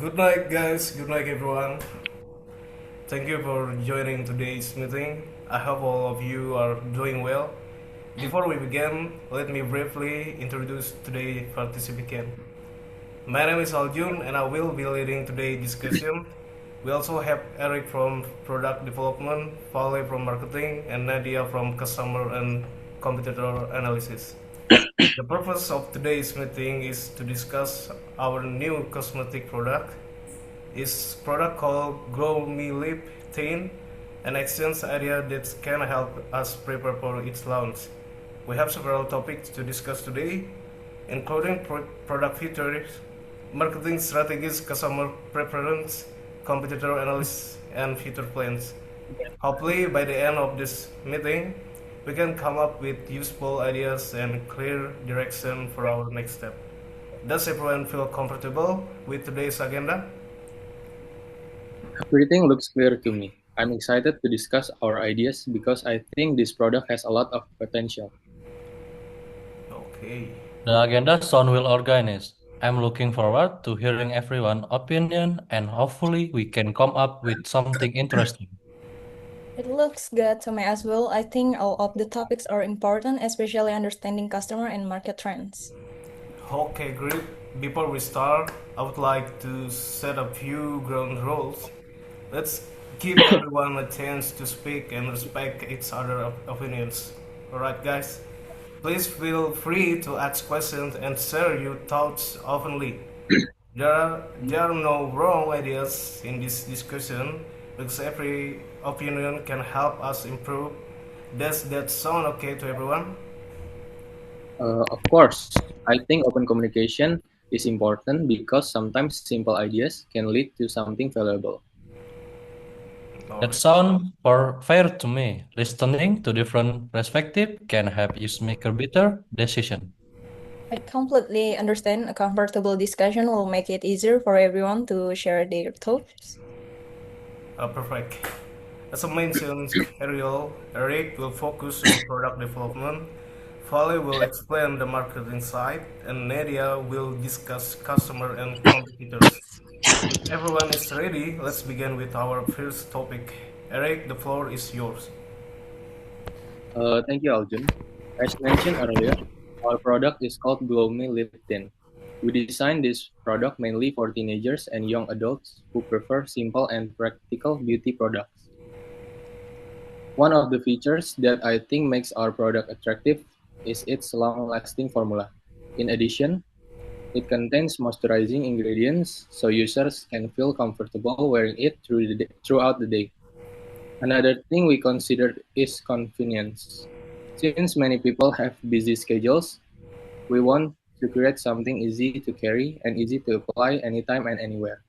Good night, guys. Good night, everyone. Thank you for joining today's meeting. I hope all of you are doing well. Before we begin, let me briefly introduce today's participant. My name is Aljun, and I will be leading today's discussion. We also have Eric from Product Development, Fale from Marketing, and Nadia from Customer and Competitor Analysis. The purpose of today's meeting is to discuss our new cosmetic product. Is product called Grow Me Lip Tint, an exchange area that can help us prepare for its launch. We have several topics to discuss today, including product features, marketing strategies, customer preference, competitor analysis, and future plans. Hopefully, by the end of this meeting, we can come up with useful ideas and clear direction for our next step. Does everyone feel comfortable with today's agenda? Everything looks clear to me. I'm excited to discuss our ideas because I think this product has a lot of potential. Okay. The agenda sound well organized. I'm looking forward to hearing everyone's opinion and hopefully we can come up with something interesting. It looks good to me as well. I think all of the topics are important, especially understanding customer and market trends. Okay, great. Before we start, I would like to set a few ground rules. Let's give everyone a chance to speak and respect each other's opinions. Alright, guys? Please feel free to ask questions and share your thoughts openly. There are no wrong ideas in this discussion because every opinion can help us improve. Does that sound okay to everyone? Of course, I think open communication is important because sometimes simple ideas can lead to something valuable. That sound fair to me. Listening to different perspectives can help you make a better decision. I completely understand a comfortable discussion will make it easier for everyone to share their thoughts. Perfect. As I mentioned, Eric will focus on product development, Fale will explain the marketing side, and Nadia will discuss customer and competitors. If everyone is ready, let's begin with our first topic. Eric, the floor is yours. Thank you, Aljun. As mentioned earlier, our product is called Glow Me Lip Tint. We designed this product mainly for teenagers and young adults who prefer simple and practical beauty products. One of the features that I think makes our product attractive is its long-lasting formula. In addition, it contains moisturizing ingredients so users can feel comfortable wearing it throughout the day. Another thing we considered is convenience. Since many people have busy schedules, we want to create something easy to carry and easy to apply anytime and anywhere.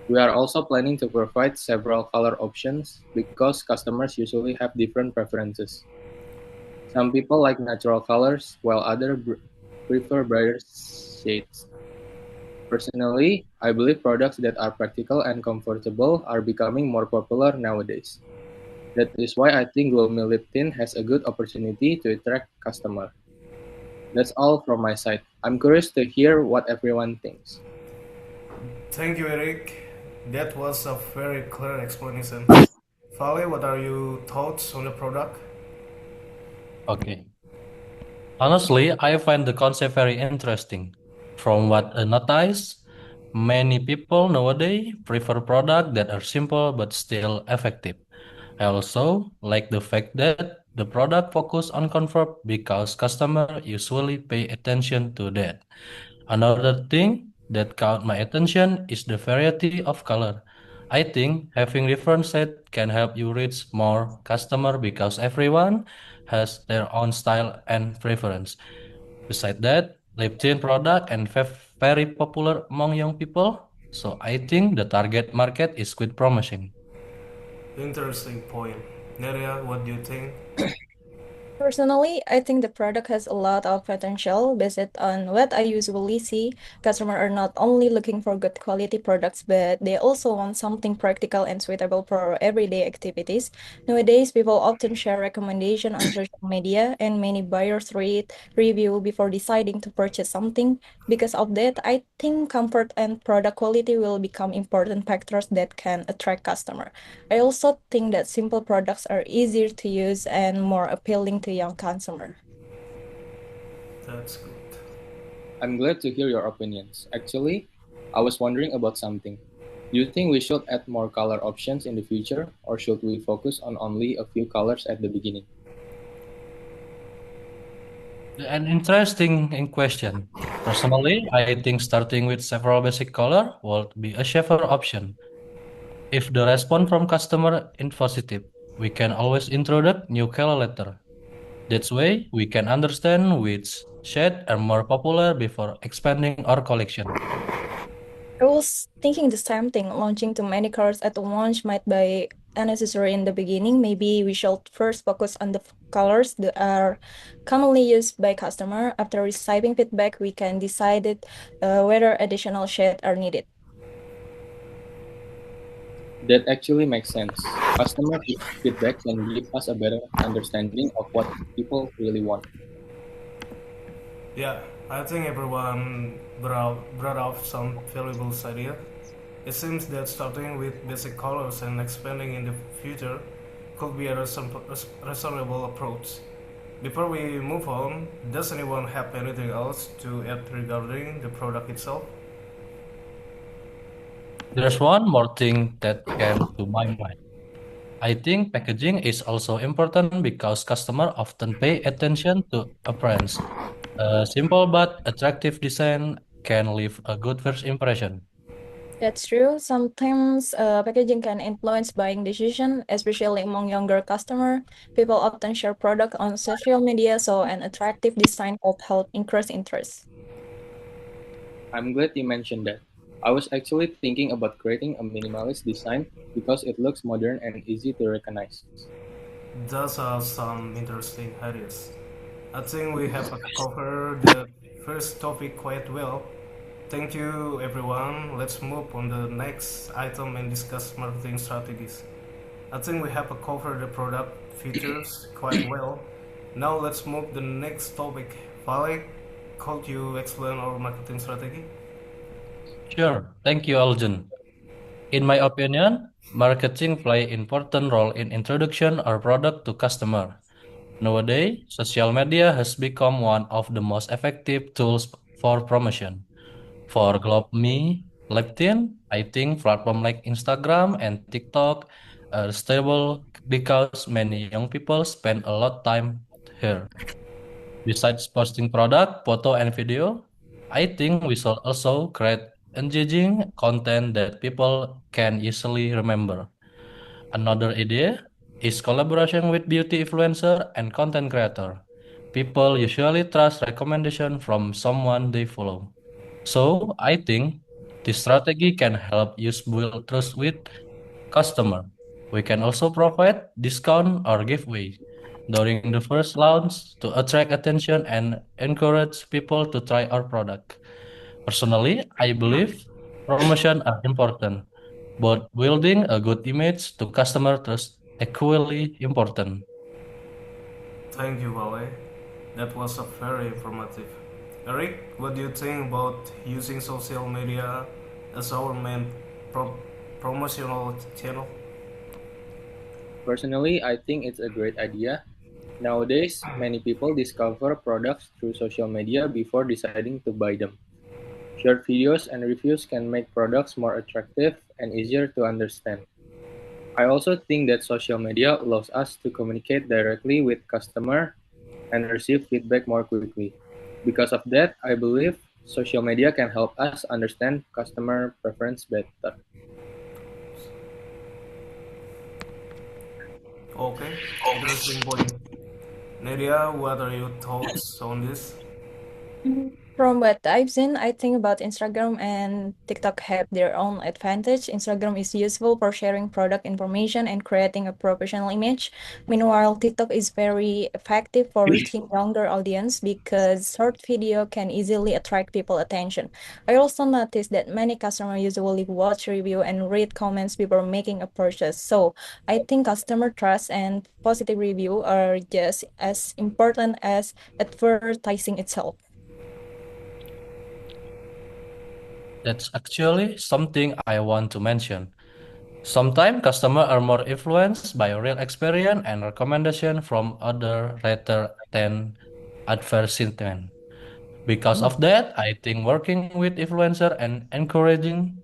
We are also planning to provide several color options because customers usually have different preferences. Some people like natural colors, while others prefer brighter shades. Personally, I believe products that are practical and comfortable are becoming more popular nowadays. That is why I think Gloomy Lip Tint has a good opportunity to attract customers. That's all from my side. I'm curious to hear what everyone thinks. Thank you, Eric. That was a very clear explanation. Fale, what are your thoughts on the product? Okay. Honestly, I find the concept very interesting. From what I notice, many people nowadays prefer products that are simple but still effective. I also like the fact that the product focus on comfort because customers usually pay attention to that. Another thing that caught my attention is the variety of color. I think having different shades can help you reach more customer because everyone has their own style and preference. Besides that, lip tint product and very popular among young people. So I think the target market is quite promising. Interesting point. Nadia, what do you think? Personally, I think the product has a lot of potential. Based on what I usually see, customers are not only looking for good quality products, but they also want something practical and suitable for everyday activities. Nowadays, people often share recommendations on social media, and many buyers read review before deciding to purchase something. Because of that, I think comfort and product quality will become important factors that can attract customers. I also think that simple products are easier to use and more appealing to young consumers. That's good. I'm glad to hear your opinions. Actually, I was wondering about something. Do you think we should add more color options in the future, or should we focus on only a few colors at the beginning? An interesting question. Personally, I think starting with several basic color would be a safer option. If the response from customer is positive, we can always introduce new color later. That way, we can understand which shade are more popular before expanding our collection. I was thinking the same thing. Launching too many cars at once might be unnecessary in the beginning. Maybe we should first focus on the colors that are commonly used by customer. After receiving feedback, we can decide whether additional shades are needed. That actually makes sense. Customer feedback can give us a better understanding of what people really want. Yeah, I think everyone brought up some valuable ideas. It seems that starting with basic colors and expanding in the future could be a reasonable approach. Before we move on, does anyone have anything else to add regarding the product itself? There's one more thing that came to my mind. I think packaging is also important because customers often pay attention to appearance. A simple but attractive design can leave a good first impression. That's true. Sometimes packaging can influence buying decision, especially among younger customer. People often share product on social media, so an attractive design could help increase interest. I'm glad you mentioned that. I was actually thinking about creating a minimalist design because it looks modern and easy to recognize. Those are some interesting ideas. I think we have covered the first topic quite well. Thank you, everyone. Let's move on the next item and discuss marketing strategies. I think we have covered the product features quite well. Now let's move the next topic. Vale, could you explain our marketing strategy? Sure, thank you, Aljan. In my opinion, marketing play important role in introduction our product to customer. Nowadays, social media has become one of the most effective tools for promotion. For GlobeMe, LinkedIn, I think platforms like Instagram and TikTok are stable because many young people spend a lot time here. Besides posting product, photo, and video, I think we should also create engaging content that people can easily remember. Another idea is collaboration with beauty influencer and content creator. People usually trust recommendation from someone they follow. So I think this strategy can help you build trust with customer. We can also provide discount or giveaway during the first launch to attract attention and encourage people to try our product. Personally, I believe promotion are important, but building a good image to customer trust equally important. Thank you, Vale. That was a very informative. Eric, what do you think about using social media as our main pro- promotional channel? Personally, I think it's a great idea. Nowadays, many people discover products through social media before deciding to buy them. Short videos and reviews can make products more attractive and easier to understand. I also think that social media allows us to communicate directly with customer and receive feedback more quickly. Because of that, I believe social media can help us understand customer preference better. Okay, interesting point. Nadia, what are your thoughts on this? From what I've seen, I think about Instagram and TikTok have their own advantage. Instagram is useful for sharing product information and creating a professional image. Meanwhile, TikTok is very effective for reaching younger audience because short video can easily attract people attention. I also noticed that many customers usually watch review and read comments before making a purchase. So I think customer trust and positive review are just as important as advertising itself. That's actually something I want to mention. Sometimes customers are more influenced by real experience and recommendation from other rather than advertisement. Because of that, I think working with influencer and encouraging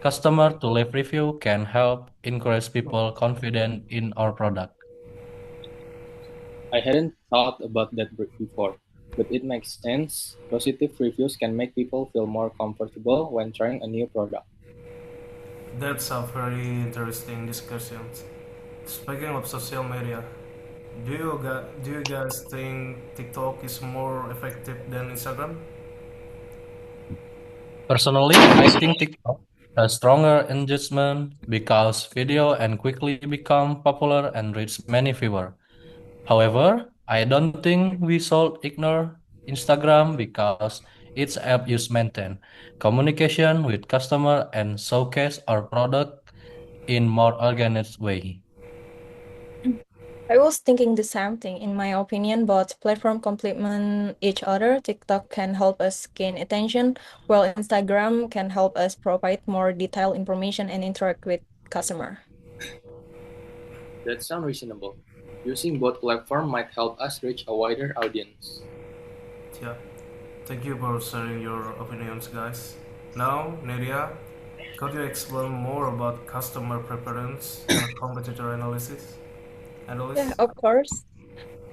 customer to leave review can help encourage people confident in our product. I hadn't thought about that before, but it makes sense. Positive reviews can make people feel more comfortable when trying a new product. That's a very interesting discussion. Speaking of social media, do you guys think TikTok is more effective than Instagram? Personally, I think TikTok has stronger engagement because video and quickly become popular and reach many viewers. However, I don't think we should ignore Instagram because its app use maintain communication with customer and showcase our product in more organized way. I was thinking the same thing. In my opinion, both platform complement each other. TikTok can help us gain attention, while Instagram can help us provide more detailed information and interact with customer. That sounds reasonable. Using both platforms might help us reach a wider audience. Yeah. Thank you for sharing your opinions, guys. Now, Nadia, could you explain more about customer preference and competitor analysis? Yeah, Analysis? of course.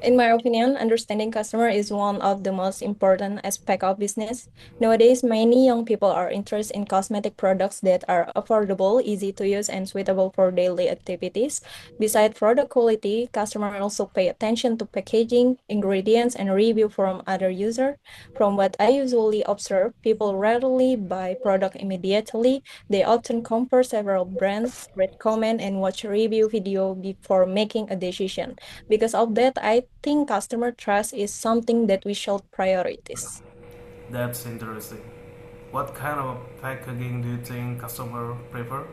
In my opinion, understanding customer is one of the most important aspect of business. Nowadays, many young people are interested in cosmetic products that are affordable, easy to use, and suitable for daily activities. Besides product quality, customers also pay attention to packaging, ingredients, and review from other users. From what I usually observe, people rarely buy product immediately. They often compare several brands, read comment, and watch review video before making a decision. Because of that, I think customer trust is something that we should prioritize. That's interesting. What kind of packaging do you think customer prefer?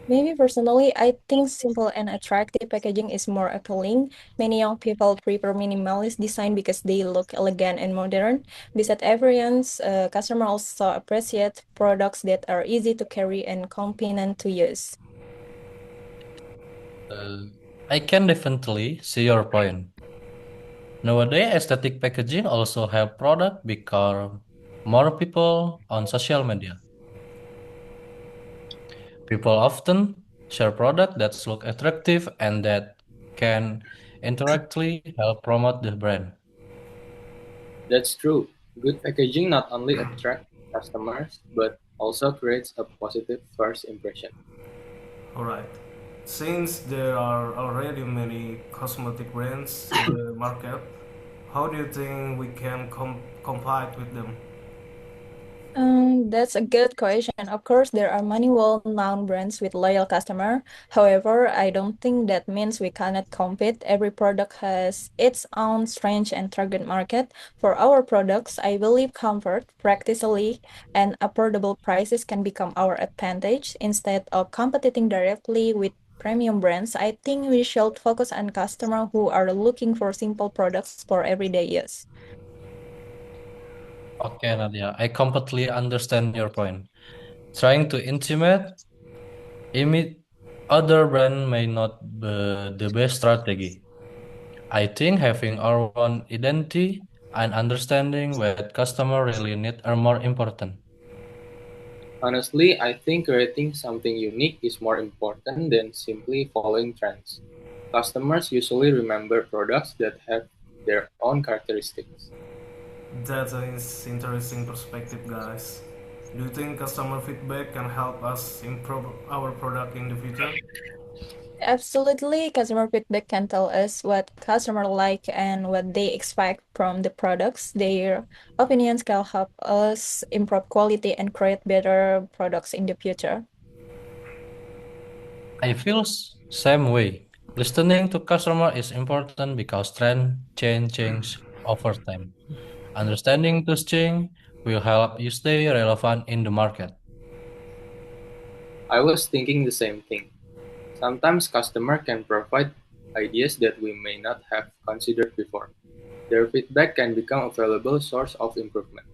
Maybe personally, I think simple and attractive packaging is more appealing. Many young people prefer minimalist design because they look elegant and modern. Besides everyone's customer also appreciate products that are easy to carry and convenient to use. Uh, I can definitely see your point. Nowadays, aesthetic packaging also help product because more people on social media. People often share product that look attractive and that can indirectly help promote the brand. That's true. Good packaging not only attracts customers, but also creates a positive first impression. Alright. Since there are already many cosmetic brands in the market, how do you think we can compete with them? That's a good question. Of course, there are many well-known brands with loyal customer. However, I don't think that means we cannot compete. Every product has its own strength and target market. For our products, I believe comfort, practically, and affordable prices can become our advantage. Instead of competing directly with premium brands, I think we should focus on customers who are looking for simple products for everyday use. Okay, Nadia, I completely understand your point. Trying to imitate other brand may not be the best strategy. I think having our own identity and understanding what customer really need are more important. Honestly, I think creating something unique is more important than simply following trends. Customers usually remember products that have their own characteristics. That's an interesting perspective, guys. Do you think customer feedback can help us improve our product in the future? Absolutely, customer feedback can tell us what customer like and what they expect from the products. Their opinions can help us improve quality and create better products in the future. I feel same way. Listening to customer is important because trend change over time. Understanding this change will help you stay relevant in the market. I was thinking the same thing. Sometimes customer can provide ideas that we may not have considered before. Their feedback can become a valuable source of improvement.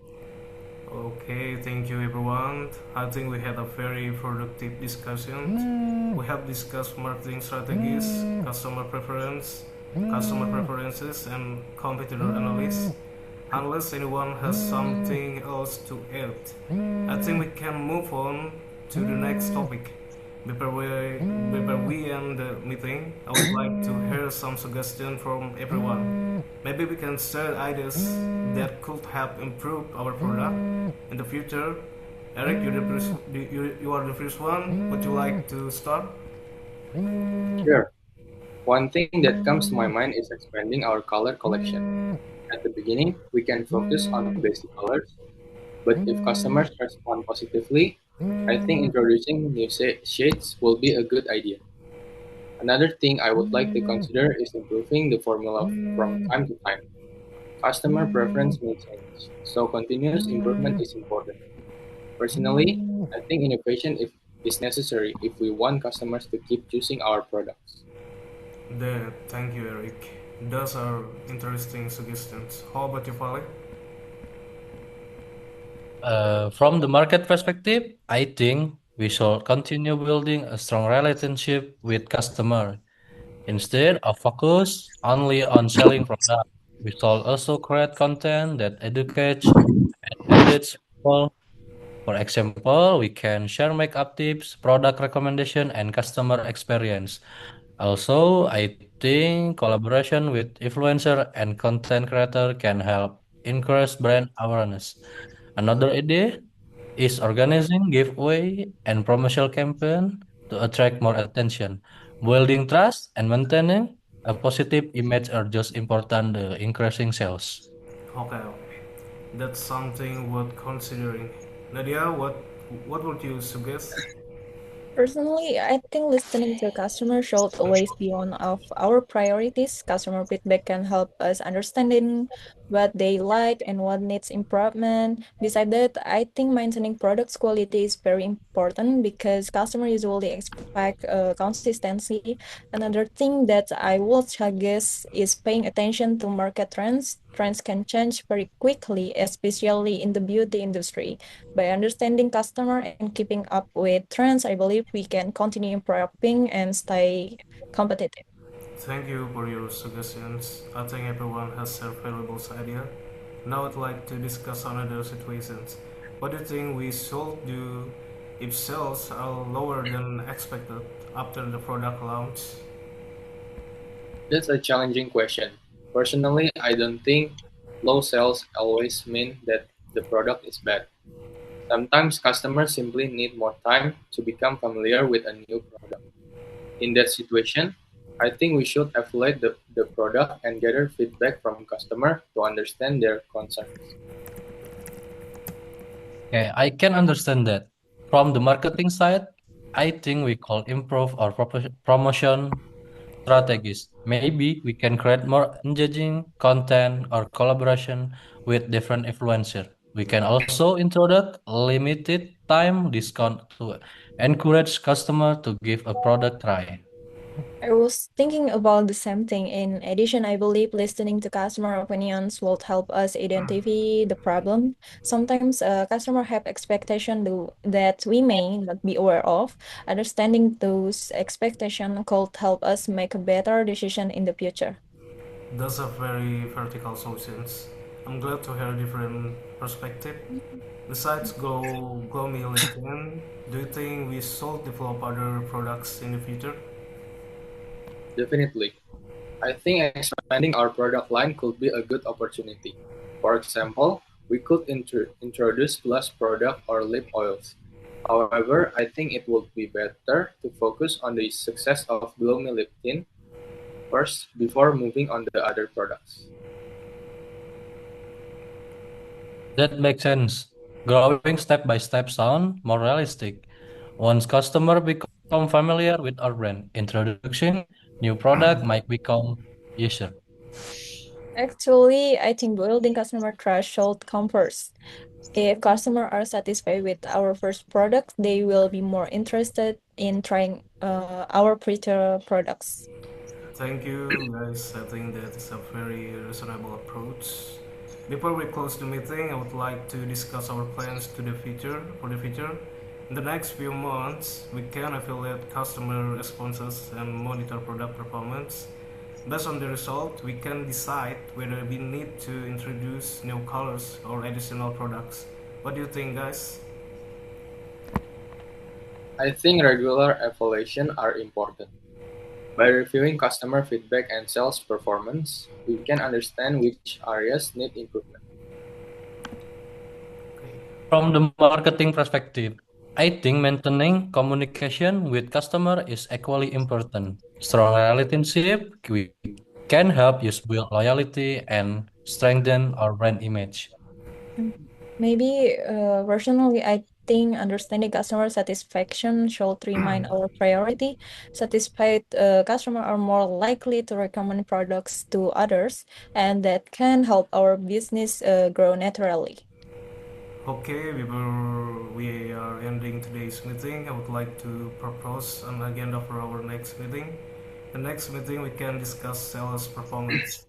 Okay, thank you everyone. I think we had a very productive discussion. We have discussed marketing strategies, customer preferences, and competitor analysis. Unless anyone has something else to add, I think we can move on to the next topic. Before we end the meeting, I would like to hear some suggestions from everyone. Maybe we can share ideas that could help improve our product in the future. Eric, you are the first one. Would you like to start? Sure. One thing that comes to my mind is expanding our color collection. At the beginning, we can focus on basic colors, but if customers respond positively, I think introducing new shades will be a good idea. Another thing I would like to consider is improving the formula from time to time. Customer preference may change, so continuous improvement is important. Personally, I think is necessary if we want customers to keep choosing our products. Thank you, Eric. Those are interesting suggestions. How about you, Fale? From the market perspective, I think we should continue building a strong relationship with customer. Instead of focus only on selling product, we should also create content that educates and engages people. For example, we can share makeup tips, product recommendation, and customer experience. Also, I think collaboration with influencer and content creator can help increase brand awareness. Another idea is organizing giveaway and promotional campaign to attract more attention. Building trust and maintaining a positive image are just important increasing sales. Okay. That's something worth considering. Nadia, what would you suggest? Personally, I think listening to customer should always be one of our priorities. Customer feedback can help us understanding what they like and what needs improvement. Besides that, I think maintaining products quality is very important because customers usually expect consistency. Another thing that I would suggest is paying attention to market trends. Trends can change very quickly, especially in the beauty industry. By understanding customer and keeping up with trends, I believe we can continue improving and stay competitive. Thank you for your suggestions. I think everyone has their valuable idea. Now I'd like to discuss another situations. What do you think we should do if sales are lower than expected after the product launch? That's a challenging question. Personally, I don't think low sales always mean that the product is bad. Sometimes customers simply need more time to become familiar with a new product. In that situation, I think we should evaluate the product and gather feedback from customer to understand their concerns. Okay, I can understand that. From the marketing side, I think we could improve our promotion strategies. Maybe we can create more engaging content or collaboration with different influencers. We can also introduce limited time discount to encourage customer to give a product try. I was thinking about the same thing. In addition, I believe listening to customer opinions will help us identify the problem. Sometimes customer have expectation that we may not be aware of. Understanding those expectations could help us make a better decision in the future. Those are very vertical solutions. I'm glad to hear different perspective. Besides Gloomy LinkedIn, do you think we should develop other products in the future? Definitely. I think expanding our product line could be a good opportunity. For example, we could introduce blush product or lip oils. However, I think it would be better to focus on the success of Glow Me Lip Tint first before moving on the other products. That makes sense. Growing step by step sound more realistic. Once customer become familiar with our brand, introducing new product might become easier. Actually, I think building customer trust should come first. If customers are satisfied with our first product, they will be more interested in trying our future products. Thank you, guys. I think that is a very reasonable approach. Before we close the meeting, I would like to discuss our plans to the future for the future. In the next few months, we can evaluate customer responses and monitor product performance. Based on the result, we can decide whether we need to introduce new colors or additional products. What do you think, guys? I think regular evaluation are important. By reviewing customer feedback and sales performance, we can understand which areas need improvement. From the marketing perspective, I think maintaining communication with customer is equally important. Strong relationship can help us build loyalty and strengthen our brand image. Maybe personally, I think understanding customer satisfaction should remain our priority. Satisfied customers are more likely to recommend products to others, and that can help our business grow naturally. Okay, before we are ending today's meeting, I would like to propose an agenda for our next meeting. The next meeting we can discuss sales performance,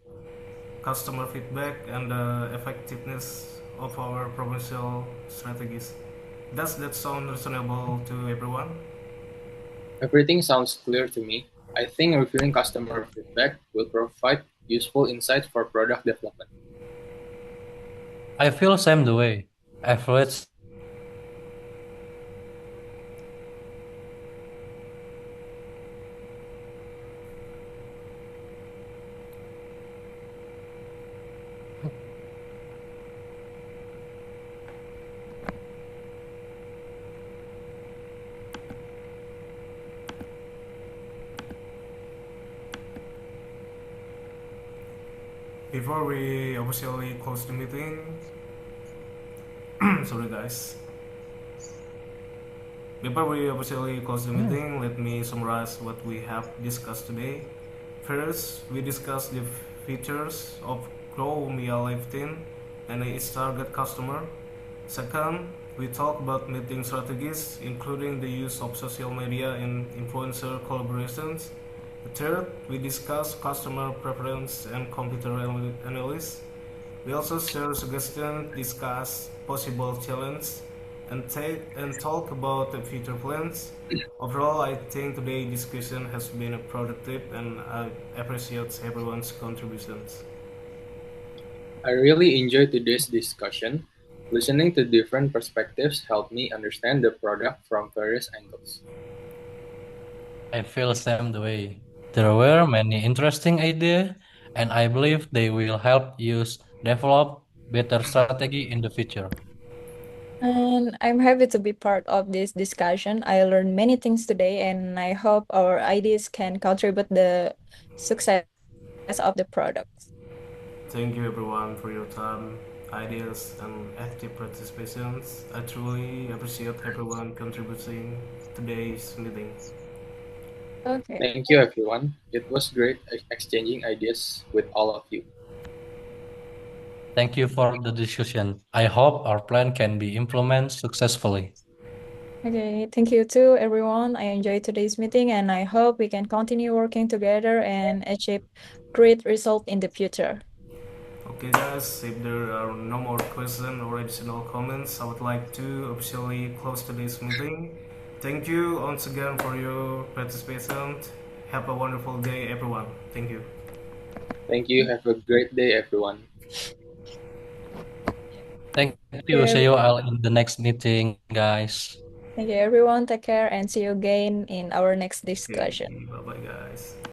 customer feedback, and the effectiveness of our promotional strategies. Does that sound reasonable to everyone? Everything sounds clear to me. I think reviewing customer feedback will provide useful insights for product development. I feel same the way. Average Before we officially close the meeting, sorry guys. Before we officially close the meeting, let me summarize what we have discussed today. First, we discussed the features of Grow Mia Lifetime and its target customer. Second, we talked about meeting strategies, including the use of social media and influencer collaborations. Third, we discussed customer preference and computer analysis. We also share suggestions, discuss possible challenges, and talk about the future plans. Overall, I think today's discussion has been productive, and I appreciate everyone's contributions. I really enjoyed today's discussion. Listening to different perspectives helped me understand the product from various angles. I feel same the way. There were many interesting ideas, and I believe they will help us develop better strategy in the future. And I'm happy to be part of this discussion. I learned many things today, and I hope our ideas can contribute the success of the products. Thank you everyone for your time, ideas, and active participations. I truly appreciate everyone contributing today's meeting. Okay. Thank you, everyone. It was great exchanging ideas with all of you. Thank you for the discussion. I hope our plan can be implemented successfully. Okay, thank you too, everyone. I enjoyed today's meeting, and I hope we can continue working together and achieve great result in the future. Okay, guys, if there are no more questions or additional comments, I would like to officially close today's meeting. Thank you once again for your participation. Have a wonderful day, everyone. Thank you. Thank you. Have a great day, everyone. Thank you. See you all in the next meeting, guys. Thank you, everyone. Take care and see you again in our next discussion. Okay, bye bye, guys.